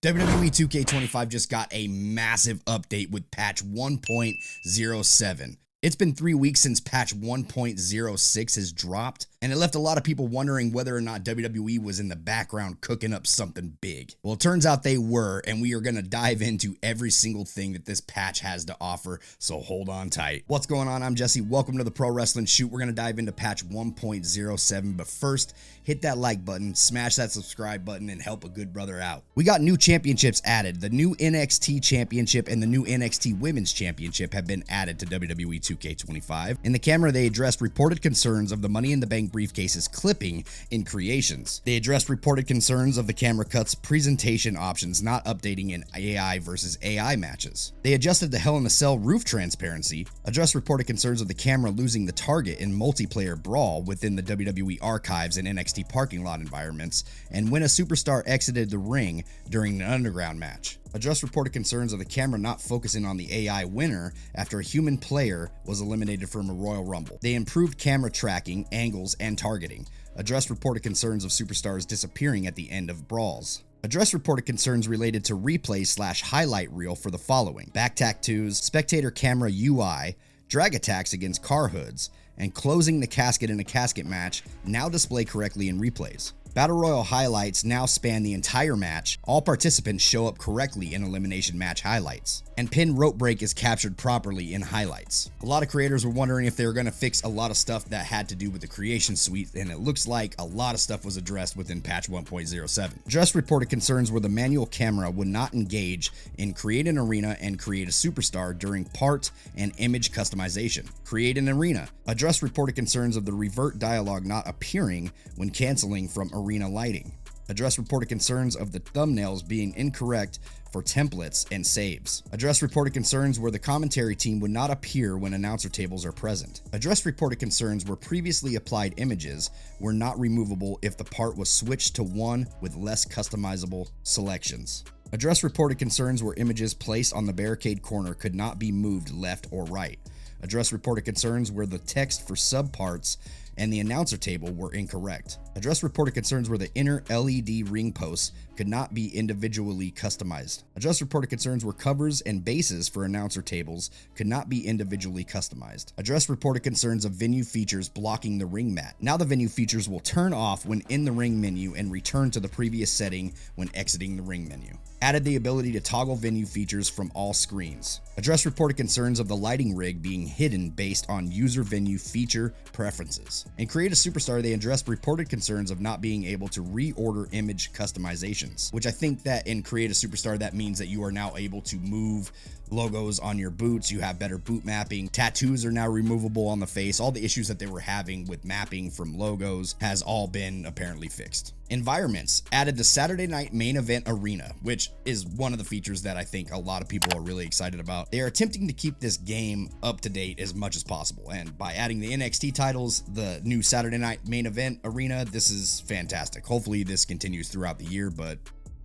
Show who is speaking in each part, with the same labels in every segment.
Speaker 1: WWE 2K25 just got a massive update with patch 1.07. It's been 3 weeks since patch 1.06 has dropped, and it left a lot of people wondering whether or not WWE was in the background cooking up something big. Well, it turns out they were, and we are going to dive into every single thing that this patch has to offer, so hold on tight. What's going on? I'm Jesse. Welcome to the Pro Wrestling Shoot. We're going to dive into patch 1.07, but first, hit that like button, smash that subscribe button, and help a good brother out. We got new championships added. The new NXT Championship and the new NXT Women's Championship have been added to WWE 2K25. In the camera, they addressed reported concerns of the Money in the Bank briefcases clipping in creations. They addressed reported concerns of the camera cuts presentation options not updating in AI versus AI matches. They adjusted the Hell in a Cell roof transparency, addressed reported concerns of the camera losing the target in multiplayer brawl within the WWE archives and NXT parking lot environments, and when a superstar exited the ring during an underground match. Addressed reported concerns of the camera not focusing on the AI winner after a human player was eliminated from a Royal Rumble. They improved camera tracking, angles, and targeting. Addressed reported concerns of superstars disappearing at the end of brawls. Addressed reported concerns related to replay/highlight reel for the following: back tattoos, spectator camera UI, drag attacks against car hoods, and closing the casket in a casket match now display correctly in replays. Battle Royal highlights now span the entire match. All participants show up correctly in elimination match highlights. And pin rope break is captured properly in highlights. A lot of creators were wondering if they were going to fix a lot of stuff that had to do with the creation suite, and it looks like a lot of stuff was addressed within patch 1.07. Just reported concerns where the manual camera would not engage in create an arena and create a superstar during part and image customization. Create an arena. Address reported concerns of the revert dialogue not appearing when canceling from arena lighting. Address reported concerns of the thumbnails being incorrect for templates and saves. Address reported concerns where the commentary team would not appear when announcer tables are present. Address reported concerns where previously applied images were not removable if the part was switched to one with less customizable selections. Address reported concerns where images placed on the barricade corner could not be moved left or right. Address reported concerns where the text for subparts and the announcer table were incorrect. Address reported concerns where the inner LED ring posts could not be individually customized. Address reported concerns where covers and bases for announcer tables could not be individually customized. Address reported concerns of venue features blocking the ring mat. Now the venue features will turn off when in the ring menu and return to the previous setting when exiting the ring menu. Added the ability to toggle venue features from all screens. Address reported concerns of the lighting rig being hidden based on user venue feature preferences. In Create a Superstar, they addressed reported concerns of not being able to reorder image customizations, which I think that in Create a Superstar, that means that you are now able to move logos on your boots, you have better boot mapping, tattoos are now removable on the face. All the issues that they were having with mapping from logos has all been apparently fixed. Environments added the Saturday Night Main Event Arena, which is one of the features that I think a lot of people are really excited about. They are attempting to keep this game up to date as much as possible, and by adding the NXT titles, the new Saturday Night Main Event Arena, this is fantastic. Hopefully this continues throughout the year, but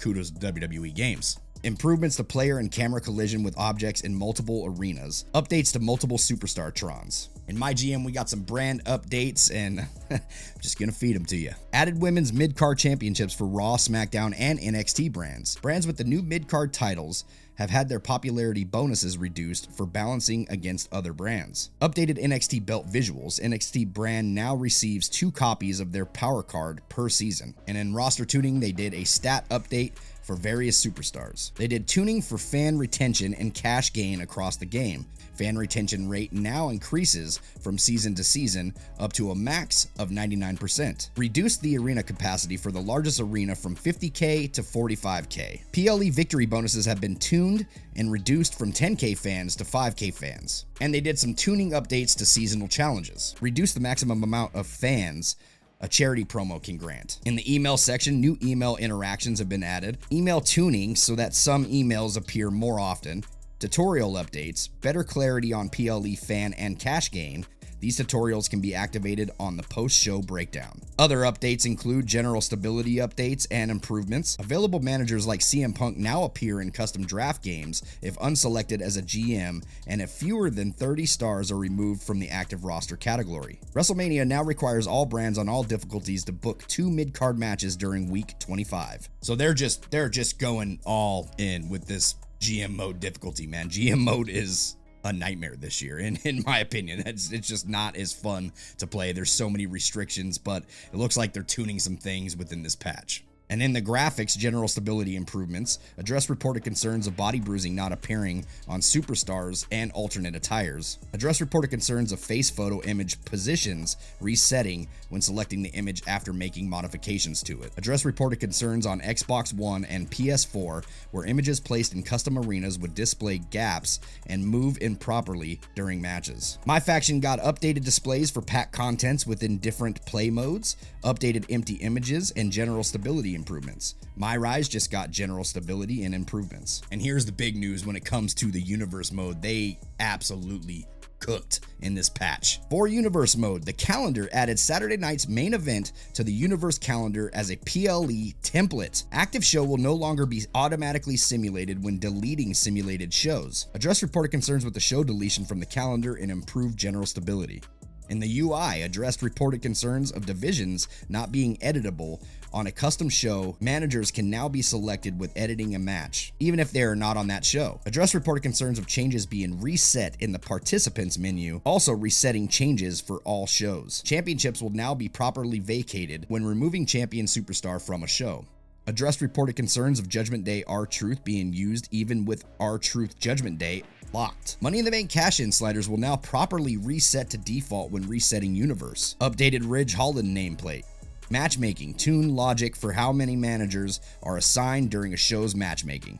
Speaker 1: kudos to WWE Games. Improvements to player and camera collision with objects in multiple arenas. Updates to multiple superstar trons. In MyGM, we got some brand updates, and I'm just gonna feed them to you. Added women's mid-card championships for Raw, SmackDown, and NXT brands. Brands with the new mid-card titles have had their popularity bonuses reduced for balancing against other brands. Updated NXT belt visuals. NXT brand now receives 2 copies of their power card per season. And in roster tuning, they did a stat update for various superstars. They did tuning for fan retention and cash gain across the game. Fan retention rate now increases from season to season up to a max of 99%. Reduced the arena capacity for the largest arena from 50K to 45K. PLE victory bonuses have been tuned and reduced from 10K fans to 5K fans. And they did some tuning updates to seasonal challenges. Reduced the maximum amount of fans a charity promo can grant. In the email section, new email interactions have been added. Email tuning so that some emails appear more often. Tutorial updates, better clarity on PLE fan and cash gain. These tutorials can be activated on the post-show breakdown. Other updates include general stability updates and improvements. Available managers like CM Punk now appear in custom draft games if unselected as a GM, and if fewer than 30 stars are removed from the active roster category. WrestleMania now requires all brands on all difficulties to book 2 mid-card matches during week 25. So they're just going all in with this GM mode difficulty, man. GM mode is a nightmare this year, in my opinion. It's just not as fun to play. There's so many restrictions, but it looks like they're tuning some things within this patch. And in the graphics, general stability improvements address reported concerns of body bruising not appearing on superstars and alternate attires. Address reported concerns of face photo image positions resetting when selecting the image after making modifications to it. Address reported concerns on Xbox One and PS4 where images placed in custom arenas would display gaps and move improperly during matches. My Faction got updated displays for pack contents within different play modes, updated empty images, and general stability improvements. MyRise just got general stability and improvements. And here's the big news when it comes to the universe mode. They absolutely cooked in this patch. For universe mode, the calendar added Saturday night's main event to the universe calendar as a PLE template. Active show will no longer be automatically simulated when deleting simulated shows. Address reported concerns with the show deletion from the calendar and improved general stability. In the UI, addressed reported concerns of divisions not being editable on a custom show. Managers can now be selected with editing a match, even if they are not on that show. Address reported concerns of changes being reset in the participants menu, also resetting changes for all shows. Championships will now be properly vacated when removing champion superstar from a show. Addressed reported concerns of Judgment Day R-Truth being used even with R-Truth Judgment Day locked. Money in the Bank cash-in sliders will now properly reset to default when resetting universe. Updated Ridge Holland nameplate. Matchmaking, tune logic for how many managers are assigned during a show's matchmaking.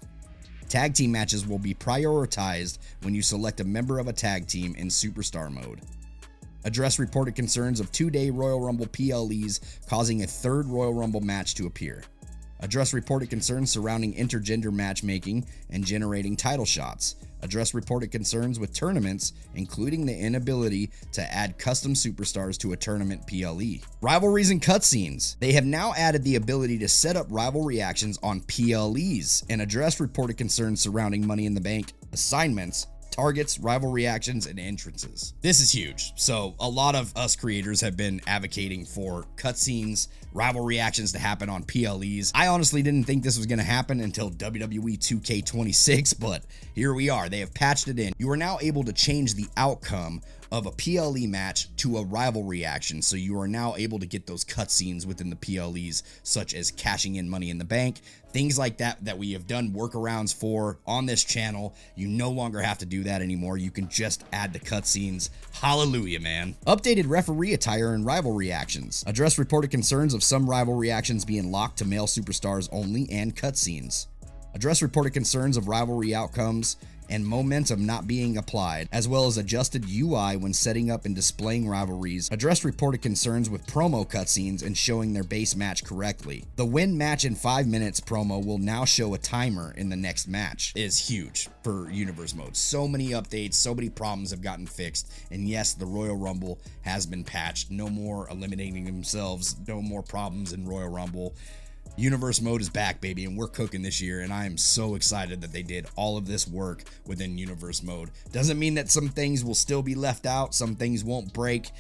Speaker 1: Tag team matches will be prioritized when you select a member of a tag team in Superstar mode. Address reported concerns of 2-day Royal Rumble PLEs causing a third Royal Rumble match to appear. Address reported concerns surrounding intergender matchmaking and generating title shots. Address reported concerns with tournaments, including the inability to add custom superstars to a tournament PLE. Rivalries and cutscenes. They have now added the ability to set up rival reactions on PLEs and address reported concerns surrounding Money in the Bank assignments, targets, rival reactions, and entrances. This is huge. So a lot of us creators have been advocating for cutscenes, rival reactions to happen on PLEs. I honestly didn't think this was going to happen until WWE 2K26, but here we are. They have patched it in. You are now able to change the outcome of a PLE match to a rival reaction, so you are now able to get those cutscenes within the PLEs, such as cashing in Money in the Bank, things like that we have done workarounds for on this channel. You no longer have to do that anymore. You can just add the cutscenes. Hallelujah, man. Updated referee attire and rival reactions. Address reported concerns of some rival reactions being locked to male superstars only and cutscenes. Address reported concerns of rivalry outcomes and momentum not being applied, as well as adjusted UI when setting up and displaying rivalries. Address reported concerns with promo cutscenes and showing their base match correctly. The win match in 5 minutes promo will now show a timer in the next match. It is huge for universe mode. So many updates, so many problems have gotten fixed, and yes, the Royal Rumble has been patched. No more eliminating themselves, no more problems in Royal Rumble. Universe mode is back, baby, and we're cooking this year, and I am so excited that they did all of this work within universe mode. Doesn't mean that some things will still be left out, some things won't break.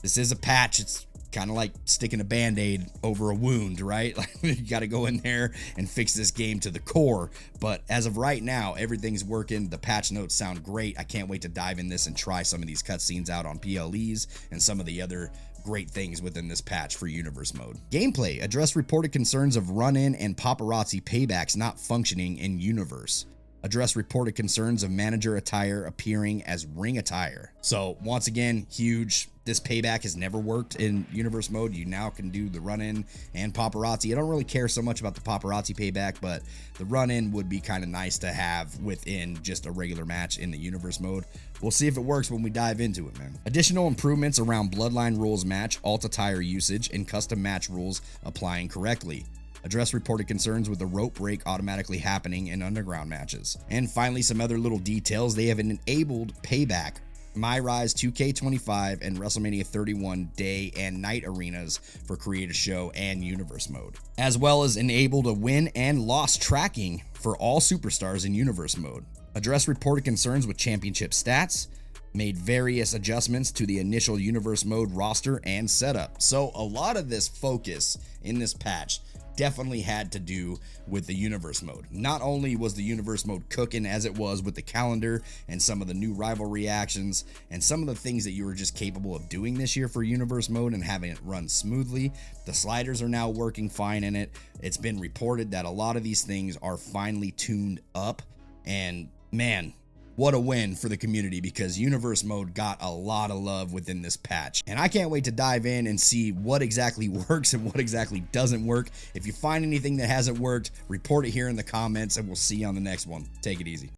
Speaker 1: This is a patch. It's kind of like sticking a band-aid over a wound, right? Like, you got to go in there and fix this game to the core. But as of right now, everything's working. The patch notes sound great. I can't wait to dive in this and try some of these cutscenes out on PLEs and some of the other great things within this patch for universe mode. Gameplay. Address reported concerns of run-in and paparazzi paybacks not functioning in universe. Address reported concerns of manager attire appearing as ring attire. So once again, huge. This payback has never worked in universe mode. You now can do the run-in and paparazzi. I don't really care so much about the paparazzi payback, but the run-in would be kind of nice to have within just a regular match in the universe mode. We'll see if it works when we dive into it, man. Additional improvements around Bloodline rules match, alt attire usage, and custom match rules applying correctly. Address reported concerns with the rope break automatically happening in underground matches. And finally, some other little details. They have enabled payback MyRise 2K25 and WrestleMania 31 day and night arenas for Create a Show and Universe mode, as well as enabled a win and loss tracking for all superstars in Universe mode. Addressed reported concerns with championship stats, made various adjustments to the initial Universe mode roster and setup. So a lot of this focus in this patch definitely had to do with the Universe mode. Not only was the Universe mode cooking as it was with the calendar and some of the new rivalry actions and some of the things that you were just capable of doing this year for Universe mode and having it run smoothly, the sliders are now working fine in it. It's been reported that a lot of these things are finally tuned up, and man, what a win for the community, because Universe mode got a lot of love within this patch. And I can't wait to dive in and see what exactly works and what exactly doesn't work. If you find anything that hasn't worked, report it here in the comments and we'll see you on the next one. Take it easy.